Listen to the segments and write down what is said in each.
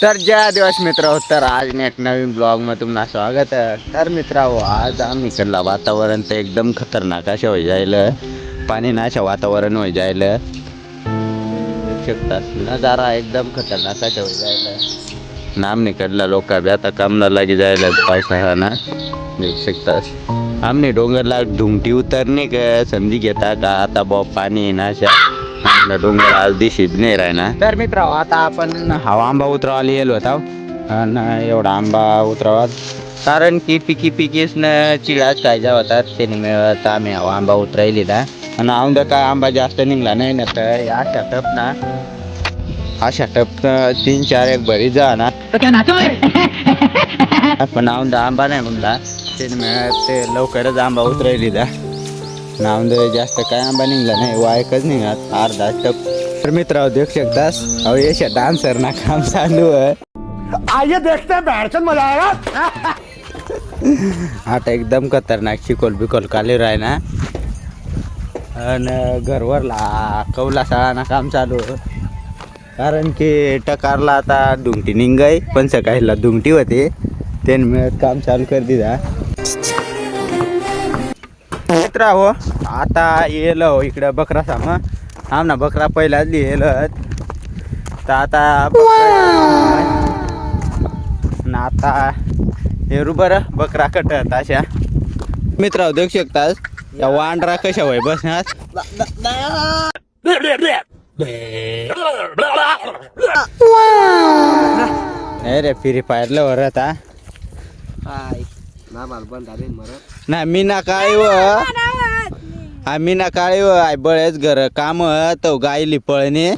तर जय आदिवासी मित्र हो, तर आज एक नवीन ब्लॉगमध्ये तुम्हाला स्वागत आहे. तर मित्रांनो, आज आम्ही इकडला वातावरण तर एकदम खतरनाक अशा होई जाईल, पाणी नाशा वातावरण होई जाईल. शकतात नजारा एकदम खतरनाक अशा होई जाईल. नाम निकडला लोक बी आता कामला लागी जायला पावसाळ्यानं देऊ शकतात. आमने डोंगरला ढुंगटी उतरणे का समजी घेता का आता बॉब पाणी नाशा डोंगर आज दिशीत नाही राहिना. तर मित्र आता आपण हवा आंबा उतरावाला येलो होता आणि एवढा आंबा उतरावा कारण की पिकीस न चिळाच काय जा होतात त्याने मिळत आम्ही हवा आंबा उतरायली ना आणि औंदा काय आंबा जास्त निघला नाही ना तर अशा टप 3-4 एक बरी जा ना पण औंदा आंबा नाही म्हणला त्याने मिळत ते लवकरच आंबा उतरायली दा नावंद जास्त काय आंबा निघला नाही वायकच निघात अर्धा टप. तर मित्र देऊ शकतास अहो यश डान्सर ना काम चालू आहे. आइए देखते हैं बैठन मजा आएगा. आता एकदम खतरनाक शिकोल बिकोल काली राय ना आणि घरवरला कौला शाळाना काम चालू कारण की टकारला आता दुमटी निघाय पण सकाळीला दुमटी होते त्याने मिळत काम चालू कर दिला. मित्र हो आता येलो इकडं बकरा सामा आमना बकरा पहिलाच लिहिल तर आता आता हे रुबर बकरा कटत अशा. मित्र देऊ शकतास या वांडरा कशा वय बसण्यात अरे फ्री फायरला वर आता नाही मी ना काय आम्ही ना काळी आय बळेच घर काम तो गायली पळणे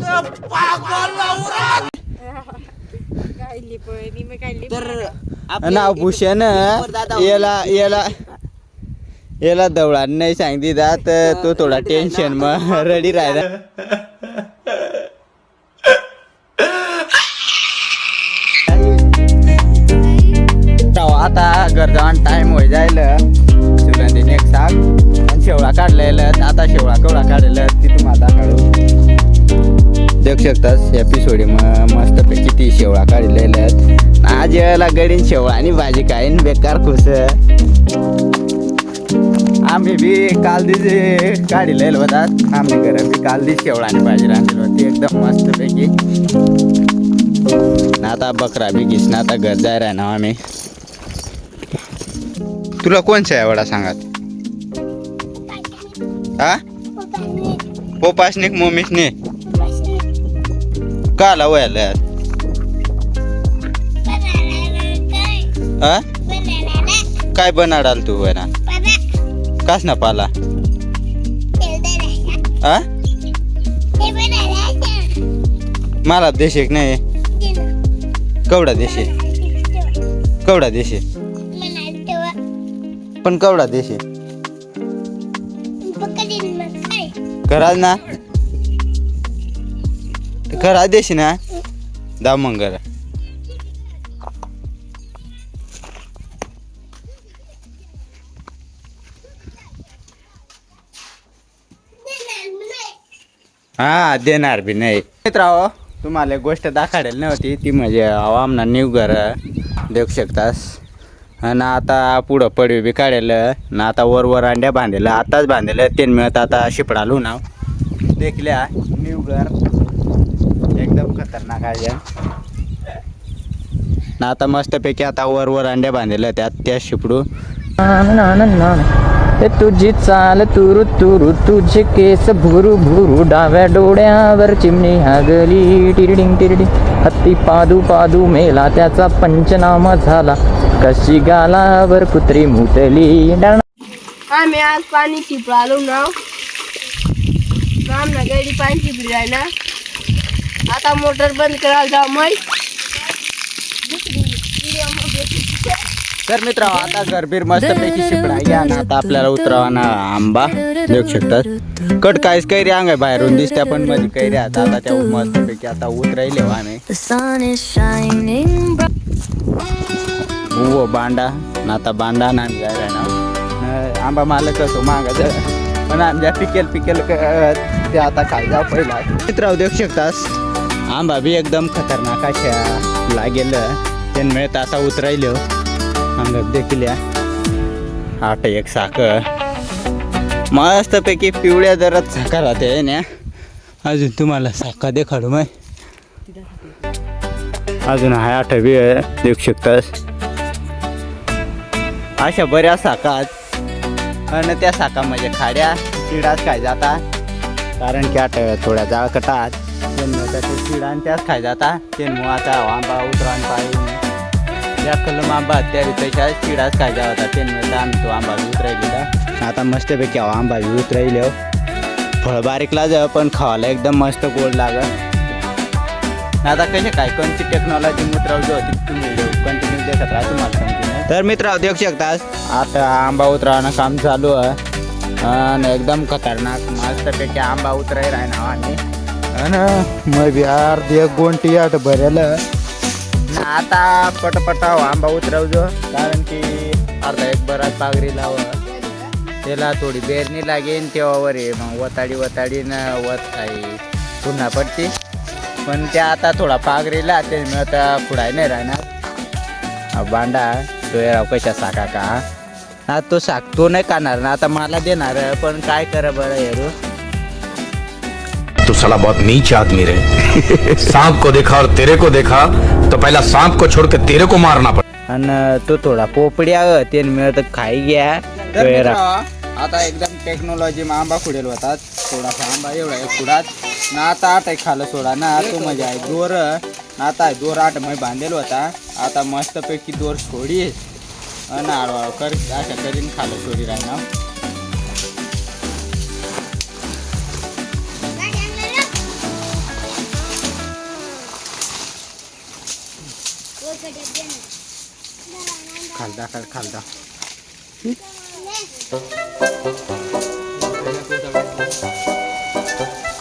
नाव भूषण याला दवळा नाही सांगती जात तो थोडा टेन्शन मग रेडी राहिला. आता घर जाऊन टाइम होई जाईल सुगंधीने एक साग आणि शेवळा काढलेलं आता शेवळा कवळा काढलेलं ती तुम्हाला काढू देऊ शकतास एपिसोड मस्तपैकी ती शेवळा काढलेलं आज यायला गडीन शेवळा आणि भाजी काय बेकार खुस आम्ही बी काल दिवशी काढलेलं होतात आम्ही घरात बी काल दिवशी शेवळा आणि भाजी रांधली होती एकदम मस्तपैकी. आता बकरा बी घिसना आता घर जाय राह ना आम्ही. तुला कोणचा एवढा सांगत हा पोपासनिक मोमिसने काला वयाला हा काय बनाडाल तू वयना कास ना पाला हा मला देशे नाही कवडा देशे पण कवडा देशे घरात ना घरात देशी ना दा मग घरा हा देणार बी नाही. मित्रांनो तुम्हाला एक गोष्ट दाखवायला नव्हती ती म्हणजे आमना न्यू घर देऊ शकतास आणि आता पुढं पडवी बी काढेलं ना आता वर अंड्या बांधलेलं आताच बांधलेलं ते मिळत आता शिपडालू नाव देखल्या न्यू घर एकदम खतरनाक आहे ना आता मस्तपैकी आता वर अंड्या बांधलेलं त्या शिपडू तुझी चाल तुरु तुरु तुझे केस भुरू भुरू डाव्या डोळ्यावर चिमणी हागली टिरडिंग टिरडिंग हत्ती पादू पादू मेला त्याचा पंचनामा झाला कशी गालावर कुत्री मुतली. आम्ही आज पाणी शिपडालो नाव ना गाडी पाणी शिपडी आहे ना आता मोटर बंद करायला जाऊ मग. तर मित्र आता गरबीर मस्तपैकी शिपडा घ्या ना आता आपल्याला उतरावाना आंबा देऊ शकतात कट काहीच कैरी अंग आहे बाहेरून दिसत्या पण मध्ये कैरी आता त्या मस्तपैकी आता उतरायले आम्ही बांडा ना आता बांडा ना जायला ना आंबा मालक असो मागायचं पण आमच्या पिकेल ते आता काय जाऊ पहिला मित्र देऊ शकतास आंबा बी एकदम खतरनाक अशा लागेल त्यामुळे आता उतरायलो अंगात देखील 8 एक साखर मस्तपैकी पिवळ्या जरात साखर राहते ना. अजून तुम्हाला साखर देखाडू मग अजून हा 8 बी देऊ शकतास. अशा बऱ्याच साकात आणि त्या साकामध्ये खाड्या चिडाच खाय जातात कारण की 8 थोड्या जाळ कटात त्या चिडा आणि त्याच खाय जातात ते आता आंबा उतरान पाहिजे या कलम आंबा त्या त्याच्या चिडाच खाय जाता ते आम्ही तो आंबा उतरायला. आता मस्तपैकी आंबा उतरायलो फळ बारीकला जा पण खावायला एकदम मस्त गोड लागत. आता कसे काय कोणती टेक्नॉलॉजी उतरवली होती तुम्ही कंटिन्यू देखत राहा तुम्हाला कंटिन्यू. तर मित्र देऊ शकतास आता आंबा उतरवणं काम चालू आहे आणि एकदम खतरनाक मस्तपैकी आंबा उतराय राहणार आणि मग अर्धी एक गोंटी आठ भरेल आता पटपटा आंबा उतरवજો कारण की अर्धा एक बराच पागरी लाव त्याला थोडी बेरणी लागेल तेव्हावर आहे मग वताडीनं वत आहे पुन्हा पडते पण त्या आता थोडा पागरीला ते आता पुढाय नाही राहणार. बांडा तो राव कशा साका का हा तो तो नाही काढणार ना आता मला देणार पण काय करा बरं हेरू. तू साला बहुत नीच आदमी रे. सांप को देखा और तेरे को देखा तो पहला सांप को छोड़ के तेरे को मारना पड़ा. आणि तो थोडा पोपड्या ते मिळत खाई घ्या. आता एकदम टेक्नॉलॉजी आंबा खुडेल होतात थोडासा आंबा एवढा एक खुडात ना आता 8 खालं सोडा ना तो मजा आहे दोर ना आता 8 मध्ये बांधेल होता आता मस्तपैकी दोर सोडी आणि हळूहळू कर अशा करीन खालं सोडी राहणार. खालदा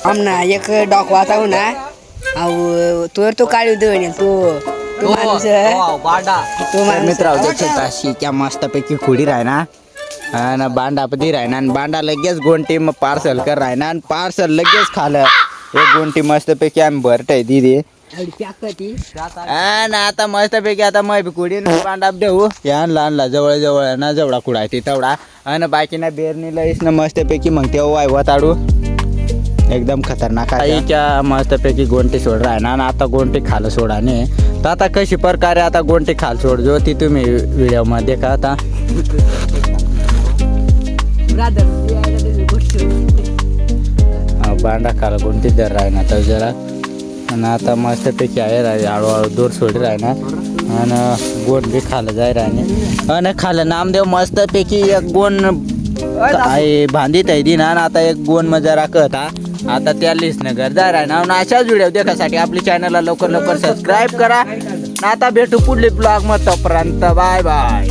आमना एक डॉक वाचाव ना अहो तो काढू दे तो माणूस तो मित्र अशी क्या मस्तपैकी खुडी राहणार आणि बांडा पती राहणार आणि बांडा लगेच गोंटी मग पार्सल कर राहणार आणि पार्सल लगेच खालं एक गोंटी मस्तपैकी आम्ही भरटाय दिदी आणि आता मस्तपैकी आता मग कुडी बांडा देऊ या लहानला जवळ ना जेवढा कुडा आहे तेवढा आणि बाकीना बेरणीला इसनं मस्तपैकी मग तेव्हा वताडू एकदम खतरनाक आईच्या मस्तपैकी गोंटी सोड राहणार आणि आता गोंटी खाल सोडाने तर आता कशी प्रकारे आता गोंटी खाल सोडजो ती तुम्ही व्हिडिओमध्ये का आता बांडा खाला गोंटी दर राहणार तर जरा आणि आता मस्तपैकी आहे हळूहळू दूर सोडी राहणार आणि गोंड बी खालं जाय राहणे आणि खालं नामदेव मस्तपैकी एक गोंड बांधित आहे दिन आणि आता एक गोंड मजा राखत आता त्या लिस्टनं गरजा राहणार आणि अशाच व्हिडिओ देखासाठी आपल्या चॅनलला लवकर सबस्क्राईब करा. आता भेटू पुढली ब्लॉग मग तोपर्यंत बाय बाय.